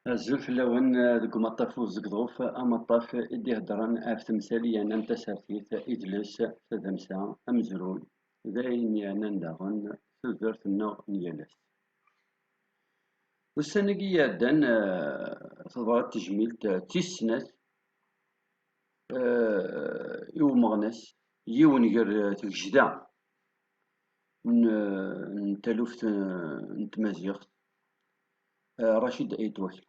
الزلف اللون ذوك مطاف وزقضوف أمطاف إدي هدران في تمثالية أنت ساتيت إجلس تدمسا أمزرول ذاين يعني نداغن تزرت النوع نيالس والسنقية دان تظهر تجميل تيسنس يو مغنس يون غير تجدا نتلوفت نتمازيغ رشيد أيتوش.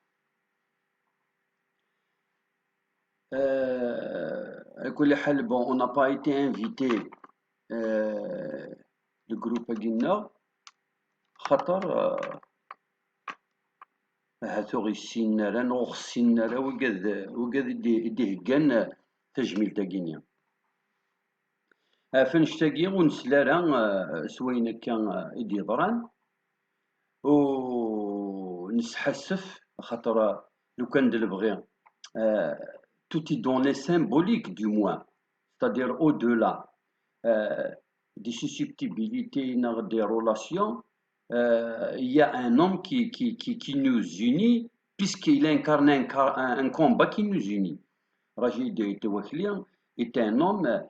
À كل حال bon on n'a pas été invité le groupe قلنا خاطر هاتو السنارة نوخ السنارة وقاد يدهقان تجميل تاقينيا فنشتاقي ونسلارا سوينا كان إدي ضران ونسحسف خاطر لو كان دلبغي tout est donné symbolique du moins, c'est-à-dire au-delà des susceptibilités, des relations, il y a un homme qui nous unit, puisqu'il incarne un combat qui nous unit. Rachid Tewaklian est un homme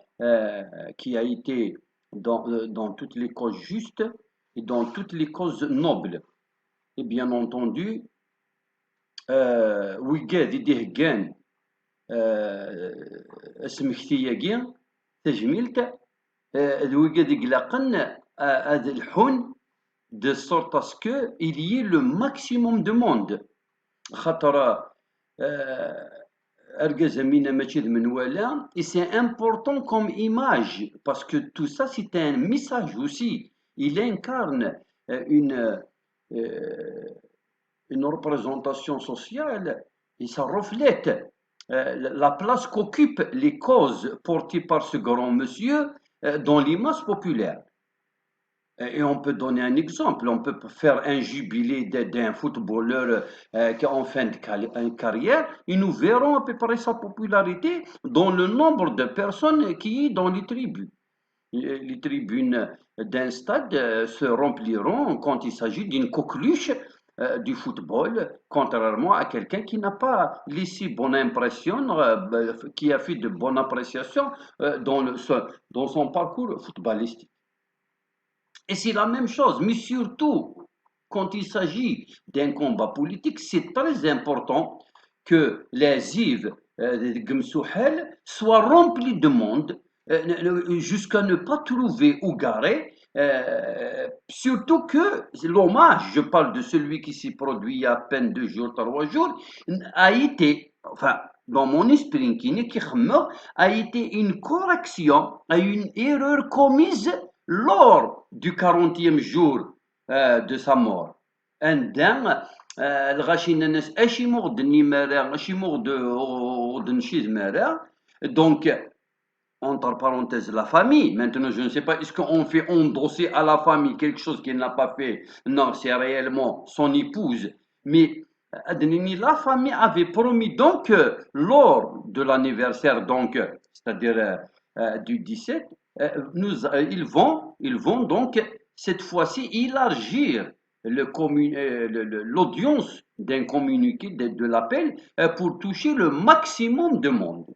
qui a été dans toutes les causes justes et dans toutes les causes nobles. Et bien entendu, Wigad Idehgan, اسمكتياكي تجميلت ذويقاد يقلقن هذا الحون de sorte à ce que il y ait le maximum de monde خاطر أرجز مينا ماشي من ولا et c'est important comme image parce que tout ça c'est un message aussi il incarne une représentation sociale et ça reflète la place qu'occupent les causes portées par ce grand monsieur dans les masses populaires. Et on peut donner un exemple, on peut faire un jubilé d'un footballeur qui est en fin de carrière et nous verrons à peu près sa popularité dans le nombre de personnes qui est dans les tribunes. Les tribunes d'un stade se rempliront quand il s'agit d'une coqueluche du football, contrairement à quelqu'un qui n'a pas laissé bonne impression, qui a fait de bonnes appréciations dans son parcours footballistique. Et c'est la même chose, mais surtout quand il s'agit d'un combat politique, c'est très important que les Yves de Gmsouhel soient remplis de monde jusqu'à ne pas trouver ou garer. Surtout que l'hommage, je parle de celui qui s'est produit il y a à peine 2 jours, 3 jours, a été, enfin, dans mon esprit, a été une correction à une erreur commise lors du 40e jour de sa mort. عندما الغاشي الناس اشي مغد النمارة اشي مغد ودنشي زمارة donc entre parenthèses la famille maintenant je ne sais pas est-ce qu'on fait endosser à la famille quelque chose qu'il n'a pas fait non c'est réellement son épouse mais la famille avait promis donc lors de l'anniversaire donc c'est-à-dire du 17 ils vont donc cette fois-ci élargir l'audience d'un communiqué de l'appel pour toucher le maximum de monde.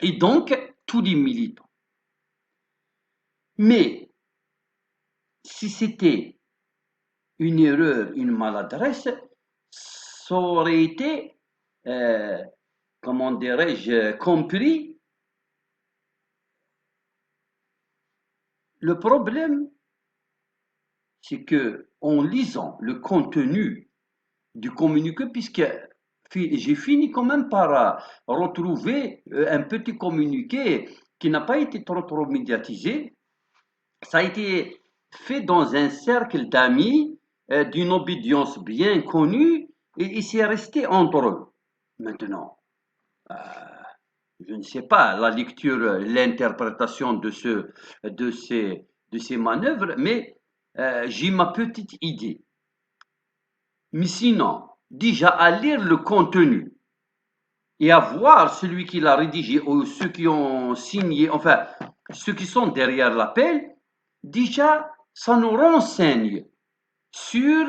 Et donc, tous les militants. Mais, si c'était une erreur, une maladresse, ça aurait été, comment dirais-je, compris. Le problème, c'est que en lisant le contenu du communiqué, puisque j'ai fini quand même par retrouver un petit communiqué qui n'a pas été trop médiatisé. Ça a été fait dans un cercle d'amis d'une obédience bien connue et c'est resté entre eux. Maintenant, je ne sais pas la lecture, l'interprétation de ces manœuvres, mais j'ai ma petite idée. Mais sinon, déjà à lire le contenu et à voir celui qui l'a rédigé ou ceux qui ont signé, enfin, ceux qui sont derrière l'appel, déjà, ça nous renseigne sur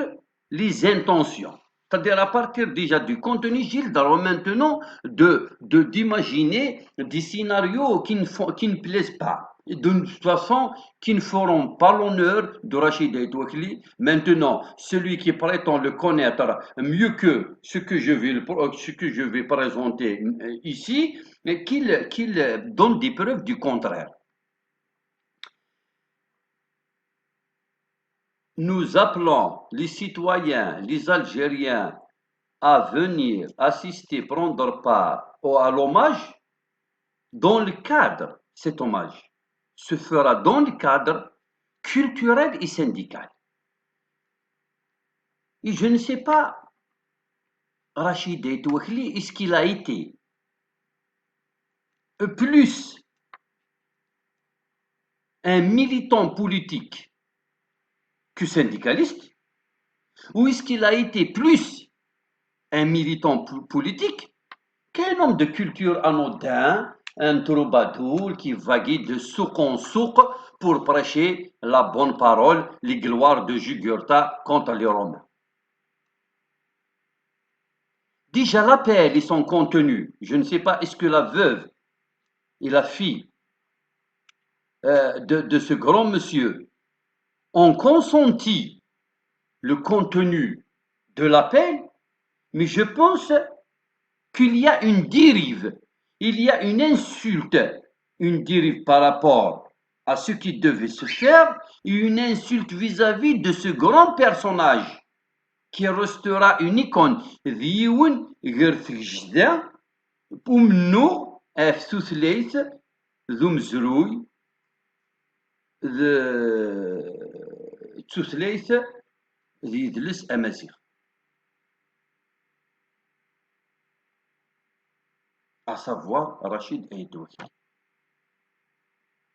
les intentions. C'est-à-dire à partir déjà du contenu, Gilles, alors maintenant d'imaginer des scénarios qui ne plaisent pas. Et de toute façon, qui ne feront pas l'honneur de Rachid El Touakhli. Maintenant, celui qui prétend le connaître mieux que ce que je vais présenter ici, qu'il donne des preuves du contraire. Nous appelons les citoyens, les Algériens, à venir assister, prendre part à l'hommage dans le cadre, cet hommage se fera dans le cadre culturel et syndical. Et je ne sais pas, Rachid El Touakhli, est-ce qu'il a été plus un militant politique que syndicaliste, ou est-ce qu'il a été plus un militant politique qu'un homme de culture anodin, un troubadour qui vaguait de souk en souk pour prêcher la bonne parole, les gloires de Jugurtha contre les Romains. Déjà l'appel et son contenu, je ne sais pas, est-ce que la veuve et la fille de ce grand monsieur ont consenti le contenu de l'appel, mais je pense qu'il y a une dérive, il y a une insulte, une dérive par rapport à ce qui devait se faire et une insulte vis-à-vis de ce grand personnage qui restera une icône ديون غير في الجدة ومنه في ثلث ذو مزروي ثلث ذي يدلس أمازيغ. À savoir Rachid El Touakhli,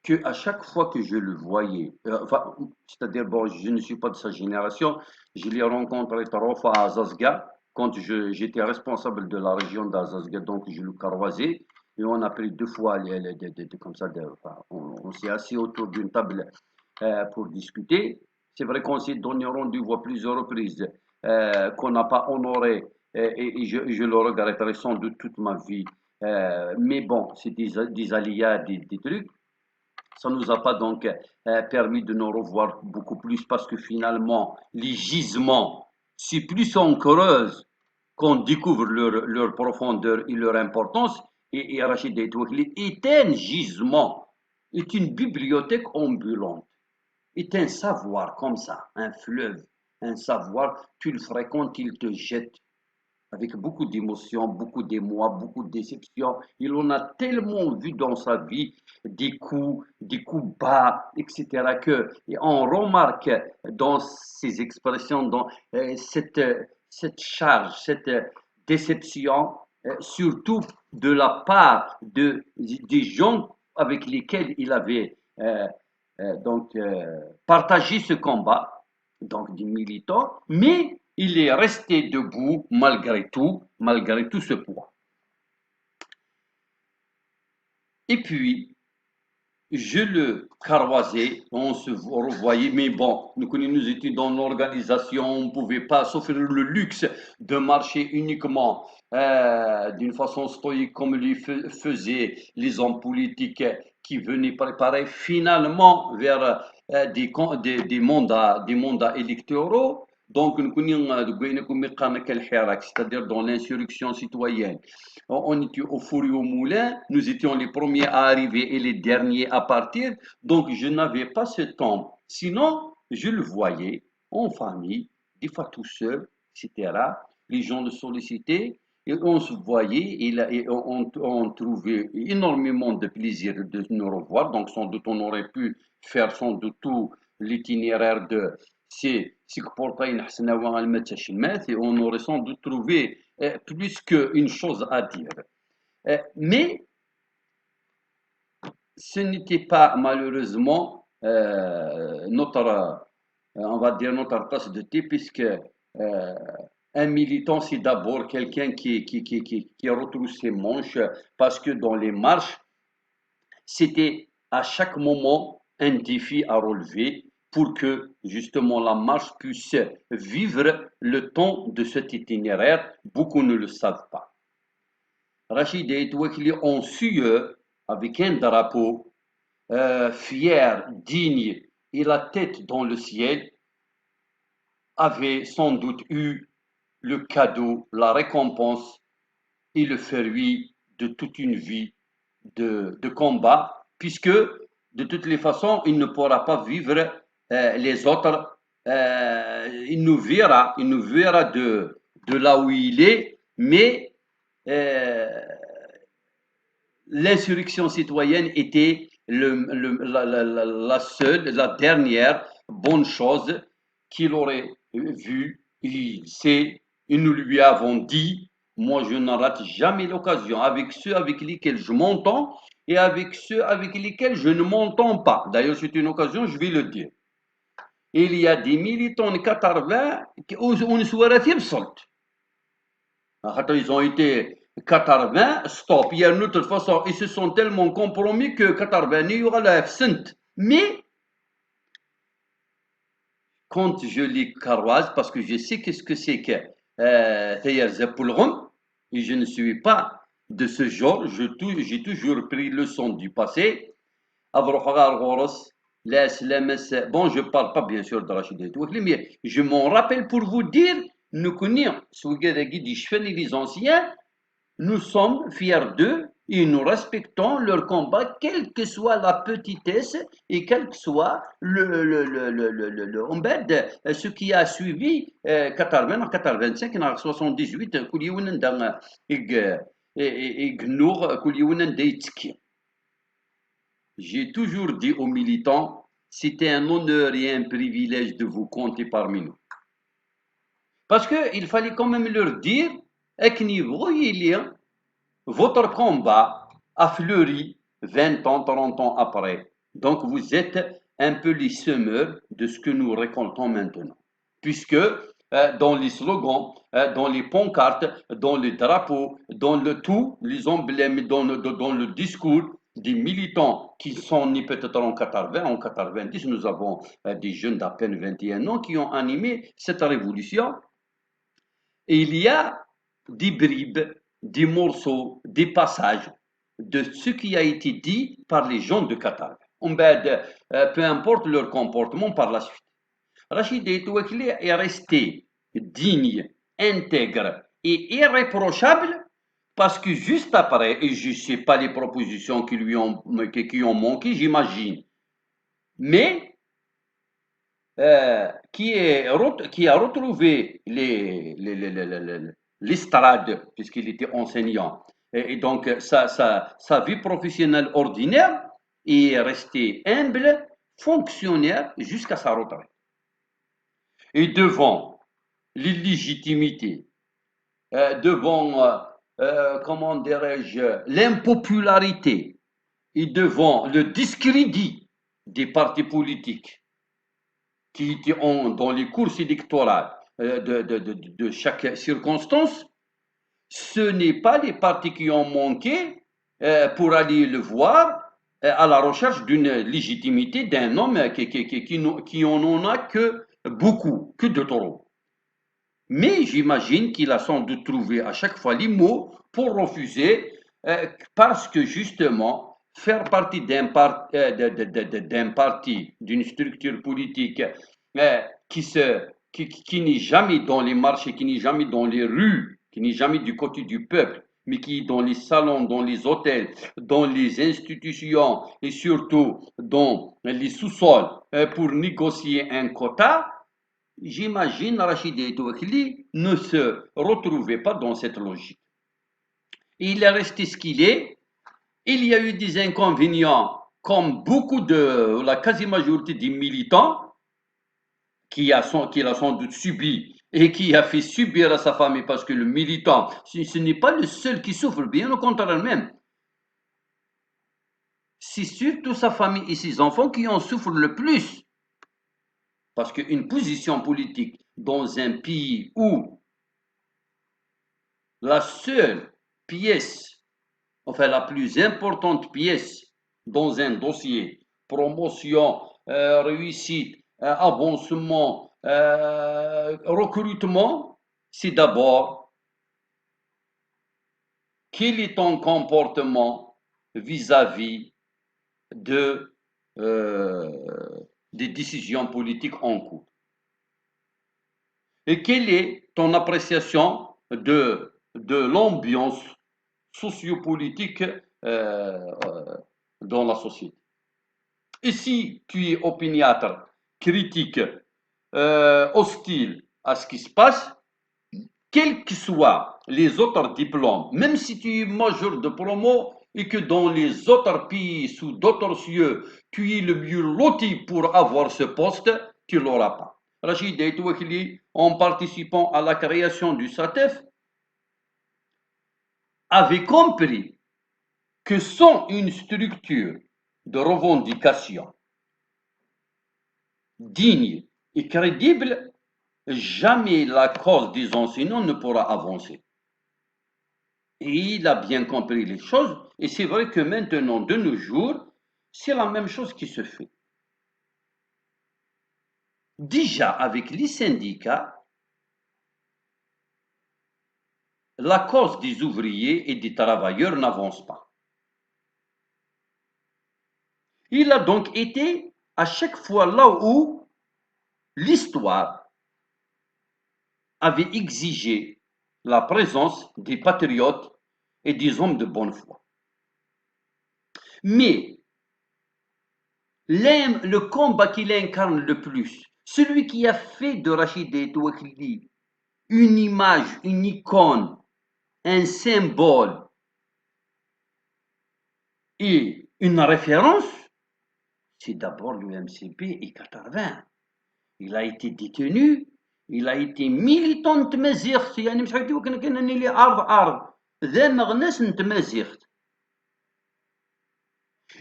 que à chaque fois que je le voyais, enfin, c'est-à-dire, bon, je ne suis pas de sa génération, je l'ai rencontré 3 fois à Zazga, quand j'étais responsable de la région d'Azazga, donc je le croisais, et on a pris 2 fois, comme ça, enfin, on s'est assis autour d'une table pour discuter. C'est vrai qu'on s'est donné rendez-vous à plusieurs reprises, qu'on n'a pas honoré, et je le regretterai sans doute toute ma vie. Mais bon, c'est des aléas, des trucs. Ça ne nous a pas donc permis de nous revoir beaucoup plus parce que finalement, les gisements, c'est plus on creuse qu'on découvre leur profondeur et leur importance. Et Rachid El Touakhli est un gisement, est une bibliothèque ambulante, est un savoir comme ça, un fleuve, un savoir, tu le fréquentes, il te jette avec beaucoup d'émotions, beaucoup d'émoi, beaucoup de déceptions. Il en a tellement vu dans sa vie des coups bas, etc., que et on remarque dans ses expressions, dans cette charge, cette déception, surtout de la part des gens avec lesquels il avait partagé ce combat, donc des militants, mais il est resté debout malgré tout ce poids. Et puis, je le croisais, on se revoyait, mais bon, nous étions dans l'organisation, on ne pouvait pas s'offrir le luxe de marcher uniquement d'une façon stoïque comme le faisaient les hommes politiques qui venaient préparer finalement vers des mandats électoraux. Donc, c'est-à-dire dans l'insurrection citoyenne. On était au four et au moulin, nous étions les premiers à arriver et les derniers à partir, donc je n'avais pas ce temps. Sinon, je le voyais en famille, des fois tout seul, etc. Les gens le sollicitaient et on se voyait et on trouvait énormément de plaisir de nous revoir. Donc, sans doute, on aurait pu faire sans doute tout l'itinéraire de ces Portaïn Hasnawa al-Matachilmat et on aurait sans doute trouvé plus qu'une chose à dire. Mais ce n'était pas malheureusement on va dire notre tasse de thé, puisque un militant, c'est d'abord quelqu'un qui retrousse ses manches, parce que dans les marches, c'était à chaque moment un défi à relever pour que justement la marche puisse vivre le temps de cet itinéraire. Beaucoup ne le savent pas. Rachid et Touakli ont su, avec un drapeau fier, digne et la tête dans le ciel, avaient sans doute eu le cadeau, la récompense et le fruit de toute une vie de combat, puisque de toutes les façons, il ne pourra pas vivre les autres. Il nous verra de là où il est, mais euh, l'insurrection citoyenne était la seule, la dernière bonne chose qu'il aurait vue. Il sait, et nous lui avons dit, moi je ne rate jamais l'occasion avec ceux avec lesquels je m'entends et avec ceux avec lesquels je ne m'entends pas. D'ailleurs, c'est une occasion, je vais le dire. Il y a des militants de 80 qui ont ils ont été 80, stop. Il y a une autre façon. Ils se sont tellement compromis que 80, il y aura la F-Cent. Mais, quand je les caroise, parce que je sais qu'est-ce que c'est que et je ne suis pas de ce genre, j'ai toujours pris leçon du passé. Bon, je ne parle pas bien sûr de Rachid et Touakli, mais je m'en rappelle pour vous dire, nous connaissons, les anciens, nous sommes fiers d'eux et nous respectons leur combat, quelle que soit la petitesse et quel que soit ce qui a suivi 80, 85, 78, j'ai toujours dit aux militants, c'était un honneur et un privilège de vous compter parmi nous. Parce qu'il fallait quand même leur dire, votre combat a fleuri 20 ans, 30 ans après. Donc vous êtes un peu les semeurs de ce que nous récoltons maintenant. Puisque dans les slogans, dans les pancartes, dans les drapeaux, dans le tout, les emblèmes, dans le discours des militants qui sont nés peut-être en 80, en 90, nous avons des jeunes d'à peine 21 ans qui ont animé cette révolution. Et il y a des bribes, des morceaux, des passages de ce qui a été dit par les gens de Qatar. Peu importe leur comportement par la suite. Rachid Touakli est resté digne, intègre et irréprochable parce que juste après, et je ne sais pas les propositions qui ont manqué, j'imagine, mais qui a retrouvé l'estrade, puisqu'il était enseignant, et donc sa vie professionnelle ordinaire, et est resté humble, fonctionnaire jusqu'à sa retraite. Et devant l'illégitimité, devant, comment dirais-je, l'impopularité, et devant le discrédit des partis politiques, qui étaient dans les courses électorales de chaque circonstance, ce n'est pas les partis qui ont manqué pour aller le voir à la recherche d'une légitimité d'un homme qui n'en a que beaucoup, que de trop. Mais j'imagine qu'il a sans doute trouvé à chaque fois les mots pour refuser, parce que justement, faire partie d'un parti, d'une structure politique qui n'est jamais dans les marchés, qui n'est jamais dans les rues, qui n'est jamais du côté du peuple, mais qui est dans les salons, dans les hôtels, dans les institutions et surtout dans les sous-sols pour négocier un quota. J'imagine Rachid Touakli ne se retrouvait pas dans cette logique. Il est resté ce qu'il est. Il y a eu des inconvénients, comme beaucoup de la quasi-majorité des militants, qu'il a sans doute subi et qui a fait subir à sa famille, parce que le militant, ce n'est pas le seul qui souffre, bien au contraire même. C'est surtout sa famille et ses enfants qui en souffrent le plus. Parce qu'une position politique dans un pays où la seule pièce, enfin la plus importante pièce dans un dossier, promotion, réussite, avancement, recrutement, c'est d'abord quel est ton comportement vis-à-vis de, euh, des décisions politiques en cours. Et quelle est ton appréciation de l'ambiance sociopolitique dans la société? Et si tu es opiniâtre, critique, hostile à ce qui se passe, quels que soient les autres diplômes, même si tu es major de promo et que dans les autres pays, sous d'autres cieux, tu es le mieux loti pour avoir ce poste, tu ne l'auras pas. Rachid Aitouakili, en participant à la création du SATEF, avait compris que sans une structure de revendication digne et crédible, jamais la cause des enseignants ne pourra avancer. Et il a bien compris les choses, et c'est vrai que maintenant, de nos jours, c'est la même chose qui se fait. Déjà, avec les syndicats, la cause des ouvriers et des travailleurs n'avance pas. Il a donc été à chaque fois là où l'histoire avait exigé la présence des patriotes et des hommes de bonne foi. Mais le combat qu'il incarne le plus, celui qui a fait de Rachid Touaklidi une image, une icône, un symbole et une référence, c'est d'abord l'UMCP et 80. Il a été détenu, il a été militant de تمازيغت يعني مش عارف كان اللي عرض ذا مغناس نتمازيغت.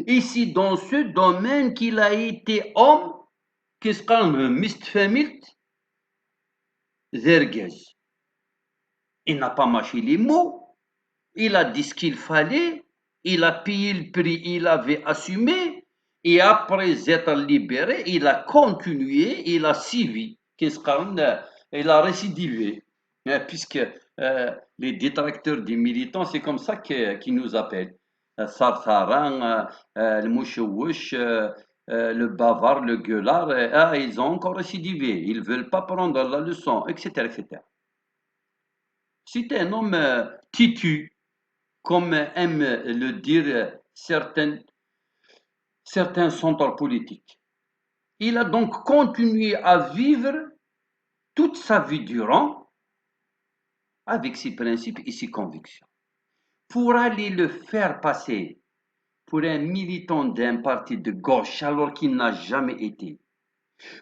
Et c'est dans ce domaine qu'il a été homme qu'est-ce qu'on mistfamilt zergaz. Il n'a pas mâché les mots, il a dit ce qu'il fallait, il a payé le prix, il avait assumé, et après être libéré, il a continué, il a suivi, il a récidivé, puisque les détracteurs des militants, c'est comme ça qu'ils nous appellent. Sarsaran, le mouchououch, le bavard, le gueulard, ils ont encore récidivé, ils ne veulent pas prendre la leçon, etc. etc. C'est un homme titu, comme aiment le dire certains centres politiques. Il a donc continué à vivre toute sa vie durant avec ses principes et ses convictions. Pour aller le faire passer pour un militant d'un parti de gauche alors qu'il n'a jamais été,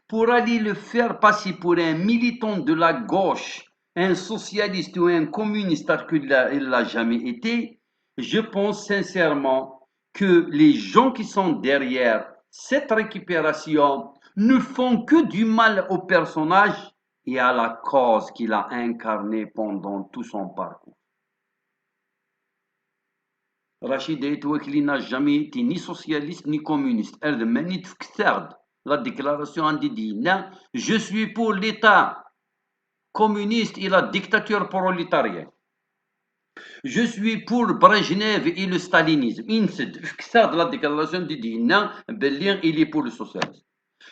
pour aller le faire passer pour un militant de la gauche, un socialiste ou un communiste alors qu'il ne l'a jamais été, je pense sincèrement que les gens qui sont derrière cette récupération ne font que du mal au personnage et à la cause qu'il a incarnée pendant tout son parcours. Rachid Aitouakli n'a jamais été ni socialiste ni communiste. La déclaration en dit non, je suis pour l'État communiste et la dictature prolétarienne. Je suis pour Brejnev et le stalinisme. La déclaration dit non, Berlin il est pour le socialisme.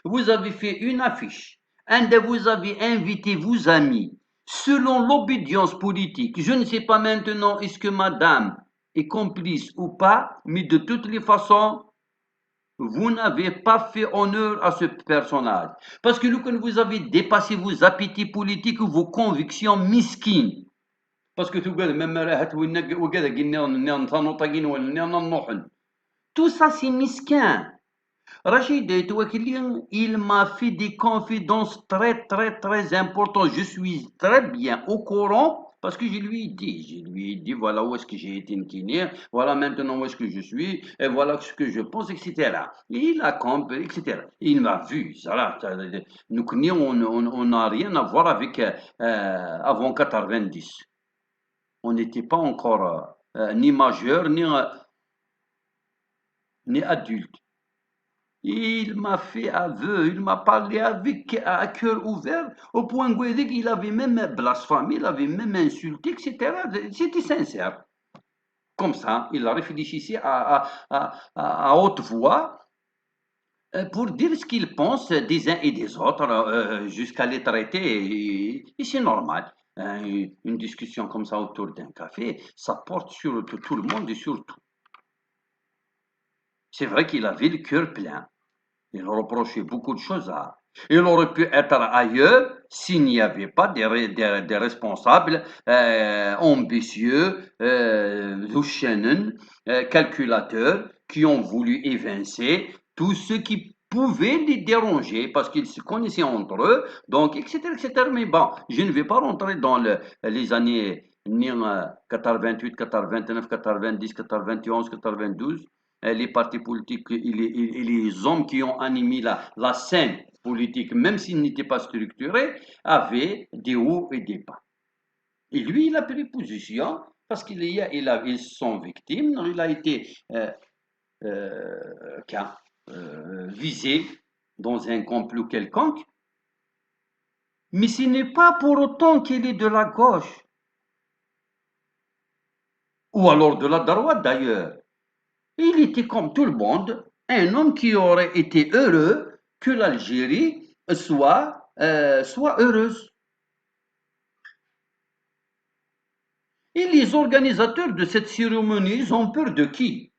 Vous avez fait une affiche, vous avez invité vos amis, selon l'obédience politique. Je ne sais pas maintenant est-ce que madame est complice ou pas, mais de toutes les façons, vous n'avez pas fait honneur à ce personnage. Parce que quand vous avez dépassé vos appétits politiques ou vos convictions mesquines, parce que tout ça c'est mesquin. Rachid Touakilian, il m'a fait des confidences très très très importantes. Je suis très bien au courant parce que je lui ai dit voilà où est-ce que j'ai été inquiné, voilà maintenant où est-ce que je suis, et voilà ce que je pense, etc. Et il a compris, etc. Il m'a vu, ça, nous on n'a rien à voir avec avant 90. On n'était pas encore ni majeur ni adulte. Il m'a fait aveu, il m'a parlé avec à cœur ouvert, au point où il avait même blasphémé, il avait même insulté, etc. C'était sincère. Comme ça, il a réfléchi à haute voix pour dire ce qu'il pense des uns et des autres jusqu'à les traiter. Et c'est normal. Une discussion comme ça autour d'un café, ça porte sur tout le monde et sur tout. C'est vrai qu'il avait le cœur plein. Il reprochait beaucoup de choses à. Il aurait pu être ailleurs s'il n'y avait pas des responsables ambitieux, calculateurs, qui ont voulu évincer tout ce qui pouvait les déranger parce qu'ils se connaissaient entre eux, donc, etc., etc. Mais bon, je ne vais pas rentrer dans les années 88, 89, 90, 91, 92 les partis politiques et les hommes qui ont animé la scène politique, même s'ils n'étaient pas structurés, avaient des hauts et des bas. Et lui, il a pris position parce ils sont victimes, il a été euh, visé dans un complot quelconque, mais ce n'est pas pour autant qu'il est de la gauche, ou alors de la droite d'ailleurs. Il était comme tout le monde, un homme qui aurait été heureux que l'Algérie soit heureuse. Et les organisateurs de cette cérémonie, ils ont peur de qui?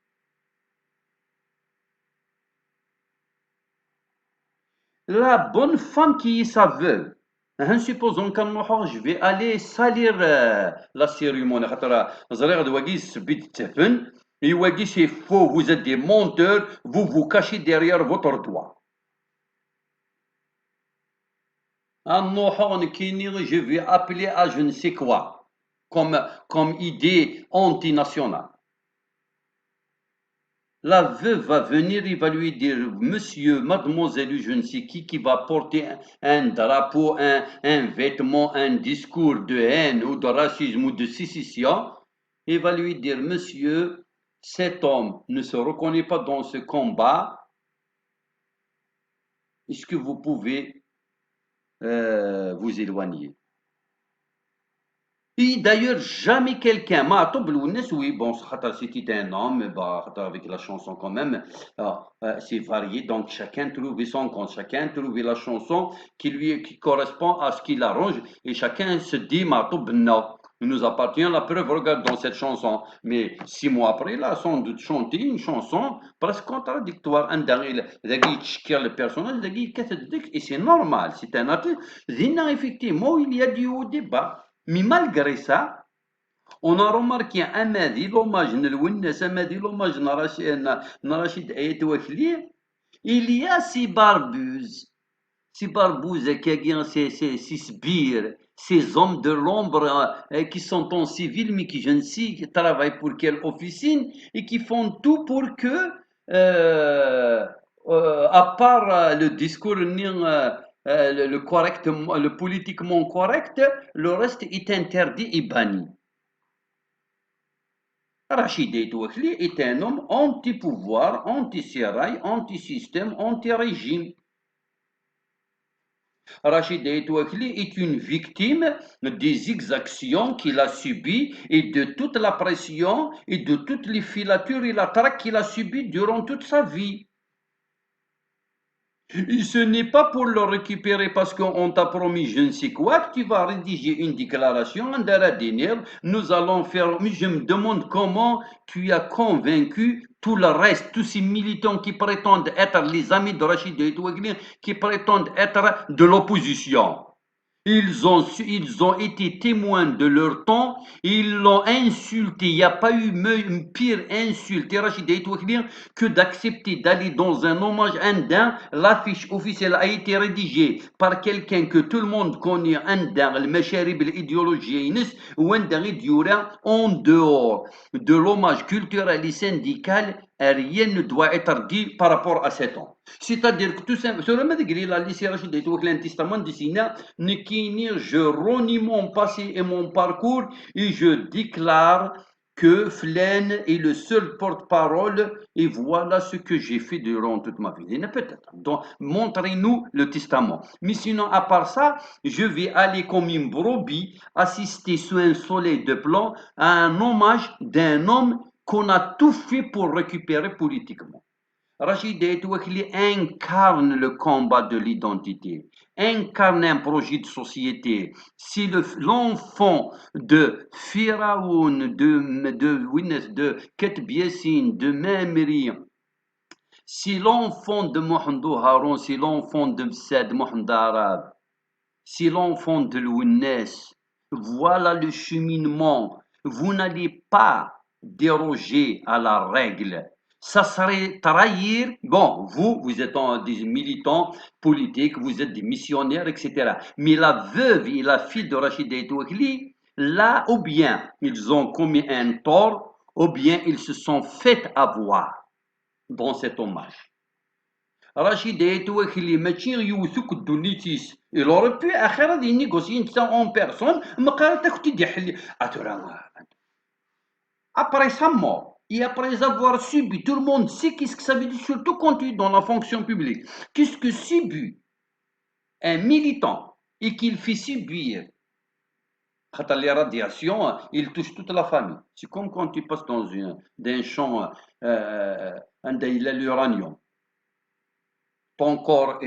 La bonne femme qui est sa veuve. Hein, supposons qu'un je vais aller salir la cérémonie. C'est faux, vous êtes des menteurs, vous vous cachez derrière votre doigt. Je vais appeler à je ne sais quoi, comme idée antinationale. La veuve va venir, il va lui dire, monsieur, mademoiselle, je ne sais qui va porter un drapeau, un vêtement, un discours de haine ou de racisme ou de sécession. Il va lui dire, monsieur, cet homme ne se reconnaît pas dans ce combat. Est-ce que vous pouvez vous éloigner? Et d'ailleurs, jamais quelqu'un m'a oui, bon, c'était un homme, bah, avec la chanson quand même, c'est varié, donc chacun trouvait son compte, chacun trouvait la chanson qui correspond à ce qui l'arrange, et chacun se dit, non, il nous appartient, la preuve, regarde dans cette chanson. Mais 6 mois après, il a sans doute chanté une chanson presque contradictoire. Le personnage, et c'est normal, c'est un artiste. Effectivement, il y a du haut débat. Mais malgré ça, on a remarqué un madi, l'hommage, l'hommage Narachid Ayet Ouakli, il y a ces barbouzes ces sbires, ces hommes de l'ombre qui sont en civil, mais qui, je ne sais, qui travaillent pour quelle officine et qui font tout pour que, euh, à part le discours le politiquement correct, le reste est interdit et banni. Rachid Touakli est un homme anti-pouvoir, anti-sérail, anti-système, anti-régime. Rachid Touakli est une victime des exactions qu'il a subies et de toute la pression et de toutes les filatures et la traque qu'il a subies durant toute sa vie. Et ce n'est pas pour le récupérer parce qu'on t'a promis je ne sais quoi que tu vas rédiger une déclaration de la dernière. Nous allons faire. Mais je me demande comment tu as convaincu tout le reste, tous ces militants qui prétendent être les amis de Rachid Touagli, qui prétendent être de l'opposition. Ils ont été témoins de leur temps, ils l'ont insulté. Il n'y a pas eu une pire insulte que d'accepter d'aller dans un hommage indien. L'affiche officielle a été rédigée par quelqu'un que tout le monde connaît, indien, le Macharib, l'idéologie, ou indien, en dehors de l'hommage culturel et syndical. Rien ne doit être dit par rapport à cet homme. C'est-à-dire que tout simplement, un testament de Sina, je renie mon passé et mon parcours et je déclare que Flaine est le seul porte-parole et voilà ce que j'ai fait durant toute ma vie. Peut-être. Donc, montrez-nous le testament. Mais sinon, à part ça, je vais aller comme une brebis assister sous un soleil de plomb à un hommage d'un homme qu'on a tout fait pour récupérer politiquement. Rachid Touakli incarne le combat de l'identité, incarne un projet de société. Si l'enfant de Firaoun, de Ketb Yassine, de Mamri, si l'enfant de Mohamed Haroun, si l'enfant de Saad Mohamed Arab, si l'enfant de Lounes, voilà le cheminement. Vous n'allez pas déroger à la règle. Ça serait trahir. Bon, vous êtes des militants politiques, vous êtes des missionnaires, etc. Mais la veuve et la fille de Rachid Touakli, là, ou bien ils ont commis un tort, ou bien ils se sont fait avoir dans cet hommage. Rachid Touakli ماشي يوثوك الدونيتيس il aurait pu اخر دي négocier ça en personne ما قالتك تدي حل après sa mort et après avoir subi, tout le monde sait qu'est-ce que ça veut dire, surtout quand tu es dans la fonction publique, qu'est-ce que subit un militant et qu'il fait subir les radiations, il touche toute la famille. C'est comme quand tu passes dans d'un champ, l'uranium. Ton corps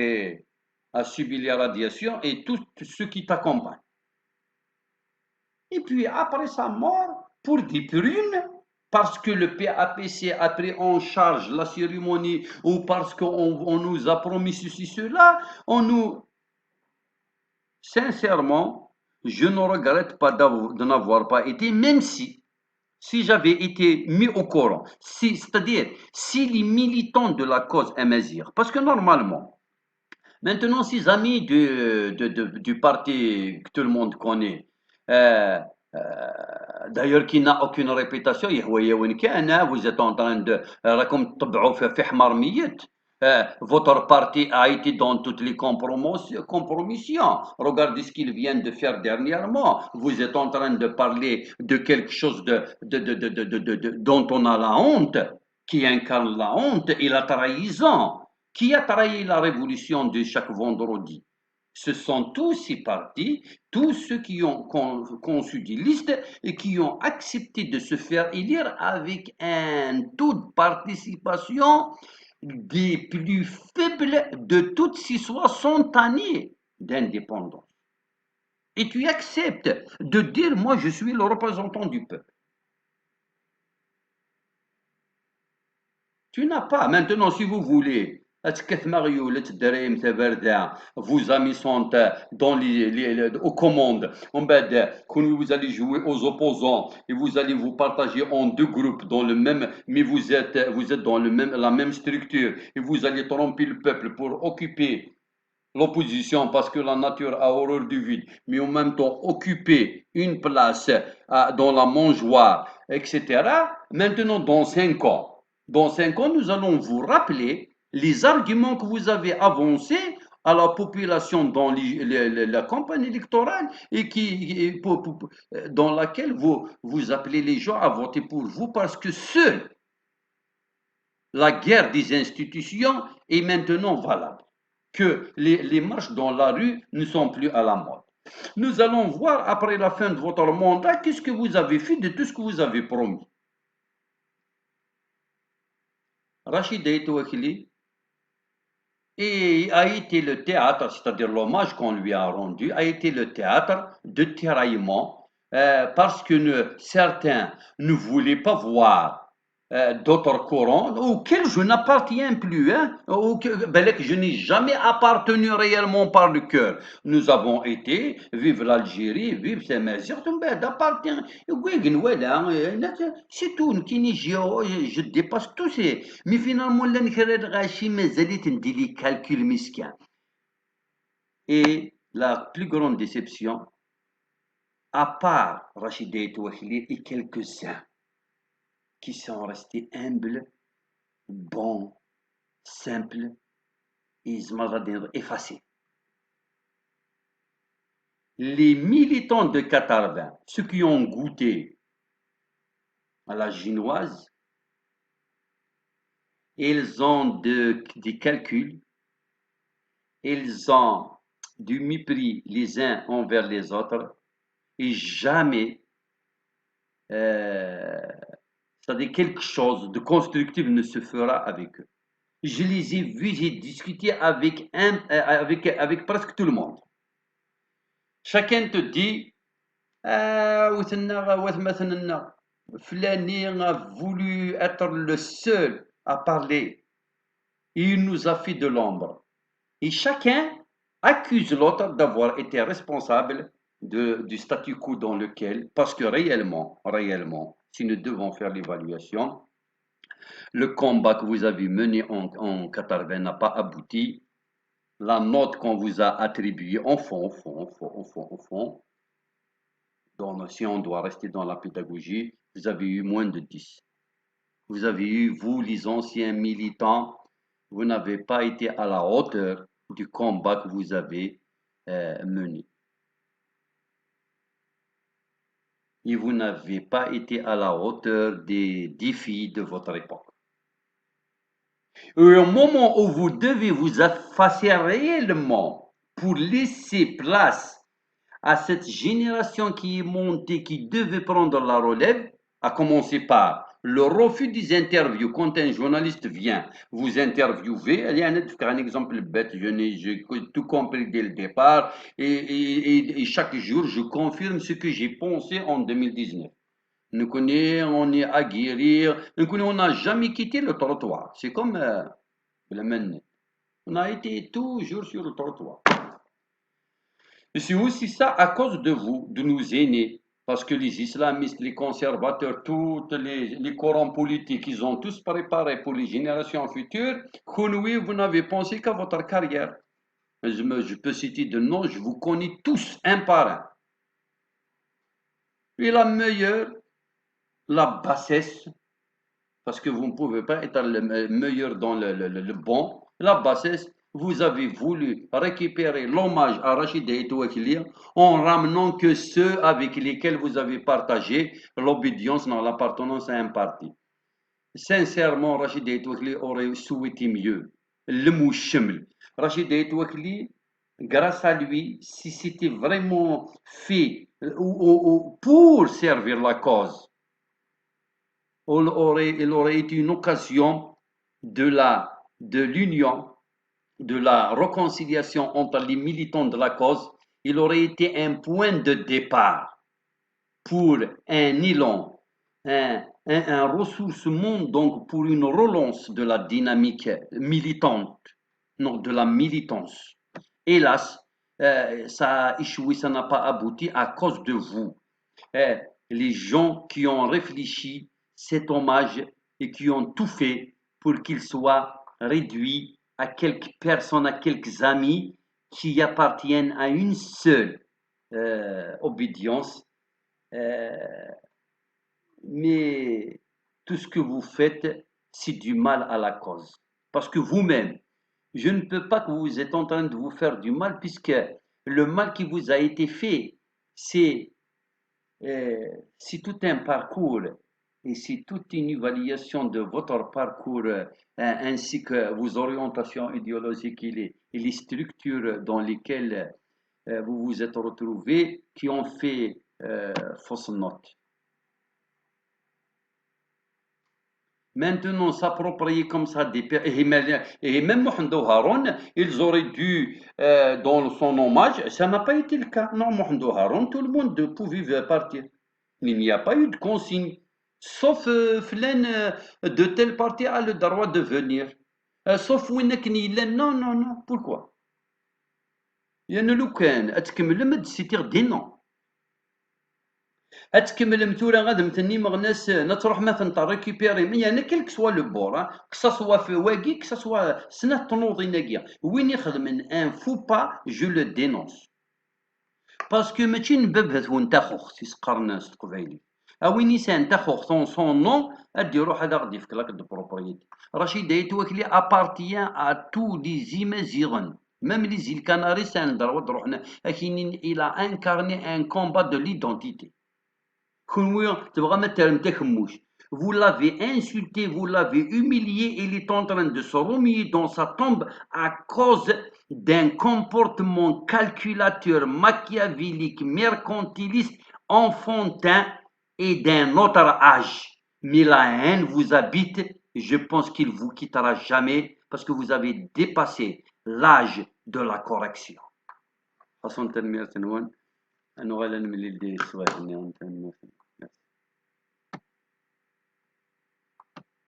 a subi les radiations et tout ce qui t'accompagne. Et puis après sa mort, pour des prunes, parce que le PAPC a pris en charge la cérémonie ou parce qu'on nous a promis ceci, cela, sincèrement, je ne regrette pas de n'avoir pas été, même si j'avais été mis au courant, c'est-à-dire si les militants de la cause Amazir, parce que normalement, maintenant, ces amis du parti que tout le monde connaît, euh, euh, d'ailleurs qui n'a aucune réputation, vous êtes en train de votre parti a été dans toutes les compromissions. Regardez ce qu'ils viennent de faire dernièrement. Vous êtes en train de parler de quelque chose dont on a la honte, qui incarne la honte et la trahison. Qui a trahi la révolution de chaque vendredi? Ce sont tous ces partis, tous ceux qui ont conçu des listes et qui ont accepté de se faire élire avec un taux de participation des plus faibles de toutes ces 60 années d'indépendance. Et tu acceptes de dire, moi je suis le représentant du peuple. Tu n'as pas. Maintenant, si vous voulez, vos amis sont aux commandes. Quand vous allez jouer aux opposants et vous allez vous partager en deux groupes dans le même, mais vous êtes dans la même structure et vous allez tromper le peuple pour occuper l'opposition parce que la nature a horreur du vide, mais en même temps occuper une place dans la mangeoire, etc. Maintenant, dans 5 ans, nous allons vous rappeler les arguments que vous avez avancés à la population dans la campagne électorale et dans laquelle vous appelez les gens à voter pour vous parce que seule la guerre des institutions est maintenant valable, que les marches dans la rue ne sont plus à la mode. Nous allons voir après la fin de votre mandat qu'est-ce que vous avez fait de tout ce que vous avez promis. Rachid Touakli a été le théâtre, c'est-à-dire l'hommage qu'on lui a rendu, a été le théâtre de tiraillement parce que certains ne voulaient pas voir d'autres courants auxquels je n'appartiens plus, hein, je n'ai jamais appartenu réellement par le cœur. Nous avons été, vive l'Algérie, vive ces mesures, d'appartient. C'est tout, je dépasse tout ces. Mais finalement, les calculs misquins. Et la plus grande déception, à part Rachid Touakli et quelques-uns qui sont restés humbles, bons, simples et effacés. Les militants de 80, ceux qui ont goûté à la chinoise. Ils ont des calculs, ils ont du mépris les uns envers les autres et jamais, euh, c'est-à-dire quelque chose de constructif ne se fera avec eux. Je les ai vus, j'ai discuté avec presque tout le monde. Chacun te dit, مثلا Flani a voulu être le seul à parler. Il nous a fait de l'ombre. Et chacun accuse l'autre d'avoir été responsable du statu quo dans lequel, parce que réellement, si nous devons faire l'évaluation, le combat que vous avez mené en 80 n'a pas abouti. La note qu'on vous a attribuée, au fond, donc si on doit rester dans la pédagogie, vous avez eu moins de 10. Vous avez eu, vous, les anciens militants, vous n'avez pas été à la hauteur du combat que vous avez mené. Et vous n'avez pas été à la hauteur des défis de votre époque. Et au moment où vous devez vous effacer réellement pour laisser place à cette génération qui est montée, qui devait prendre la relève, à commencer par le refus des interviews. Quand un journaliste vient vous interviewer, il y a un exemple bête, j'ai tout compris dès le départ, et chaque jour, je confirme ce que j'ai pensé en 2019. Nous connaissons, on est à guérir, on n'a jamais quitté le trottoir. C'est comme le maintenant. On a été toujours sur le trottoir. Et c'est aussi ça à cause de vous, de nos aînés. Parce que les islamistes, les conservateurs, tous les courants politiques, ils ont tous préparé pour les générations futures. Oui, vous n'avez pensé qu'à votre carrière. Je peux citer de noms, je vous connais tous un par un. Et la meilleure, la bassesse, parce que vous ne pouvez pas être le meilleur dans le bon. La bassesse, vous avez voulu récupérer l'hommage à Rachid et Touakili en ramenant que ceux avec lesquels vous avez partagé l'obédience dans l'appartenance à un parti. Sincèrement, Rachid et Touakili aurait souhaité mieux. Le mot cheml. Rachid et Touakili, grâce à lui, si c'était vraiment fait pour servir la cause, il aurait été une occasion de l'union, de la réconciliation entre les militants de la cause. Il aurait été un point de départ pour un élan, un ressourcement, donc pour une relance de la dynamique militante, non, de la militance. Hélas, ça a échoué, ça n'a pas abouti à cause de vous. Les gens qui ont réfléchi cet hommage et qui ont tout fait pour qu'il soit réduit à quelques personnes, à quelques amis qui appartiennent à une seule obédience. Mais tout ce que vous faites, c'est du mal à la cause. Parce que vous-même, je ne peux pas que vous êtes en train de vous faire du mal puisque le mal qui vous a été fait, c'est tout un parcours et c'est toute une évaluation de votre parcours ainsi que vos orientations idéologiques et les structures dans lesquelles vous vous êtes retrouvés qui ont fait fausse note. Maintenant, s'approprier comme ça des et même Mohamed Haroun, ils auraient dû, dans son hommage, ça n'a pas été le cas. Non, Mohamed Haroun, tout le monde pouvait partir. Il n'y a pas eu de consigne. Sauf Flen de tel parti a le droit de venir. Sauf Winnek Nilen, non, non, non. Pourquoi? Il y a لو كان تكملم تسيتيغ دي نو تكملم تورا غاد مثني مغناس نتروح مثلا ريكيبيري يعني كيل كسوا لو بور كسا سوا في واقي كسا سوا سنه تنوضي ناقيا وين يخدم ان فو با جو لو دينونس باسكو ماشي نببث وانت خوخ تيسقر ناس تقبايلي وين يسان انت خوخ سون نون ادي روح هذا غادي يفك لك البروبريتي رشيد يتوكلي ابارتيان ا تو لي زيمازيغن ميم لي زيل كاناري سان دروت روحنا لكن الى انكارني ان كومبات دو ليدونتيتي كون ويا تبغى ما ترم تخموش vous l'avez insulté, vous l'avez humilié, il est en train de se remuer dans sa tombe à cause d'un comportement calculateur, machiavélique, mercantiliste, enfantin et d'un autre âge. Mais la haine vous habite, et je pense qu'il vous quittera jamais parce que vous avez dépassé l'âge de la correction. أصلا تنمية عنوان أنه غالا نملي لديه السؤال.